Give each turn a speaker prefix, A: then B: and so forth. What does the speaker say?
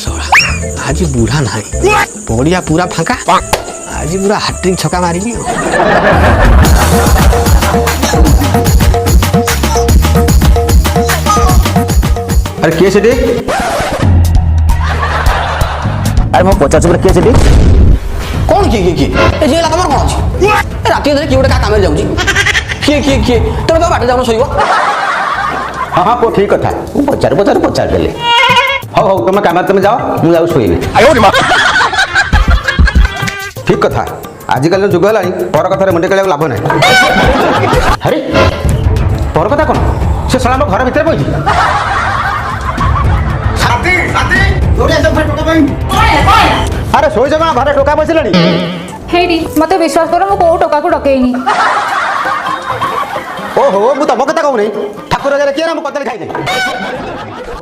A: शोड़ा आज बूढ़ा नहीं पड़िया पूरा फांका आज पूरा हाट्रिक छक्का मारी
B: अरे किए सेठी
C: अरे मो पचास रुपये किए सेठी
A: कौन किए किए किए ए जे ला कमर कौन अछि राती धरे किए का काम जाउची किए किए किए तोर बाटे जाउन सोइबो
B: हाँ हाँ को ठीक कथा पचार देले हो तुम काम तुम जाओ मुझे जाऊ शोबी ठीक कथा आजिकल जुग है पर कथार मुंडे कल लाभ ना अरे पर कथा कौन से साला घर भितर बही अरे शोच कौन घर टोका बसला
D: हेडी मत विश्वास कर मो को टोका को डकैनी
B: ओहो मु तुम कथा कहूँ ठाकुर किए ना मुझे कदली खाई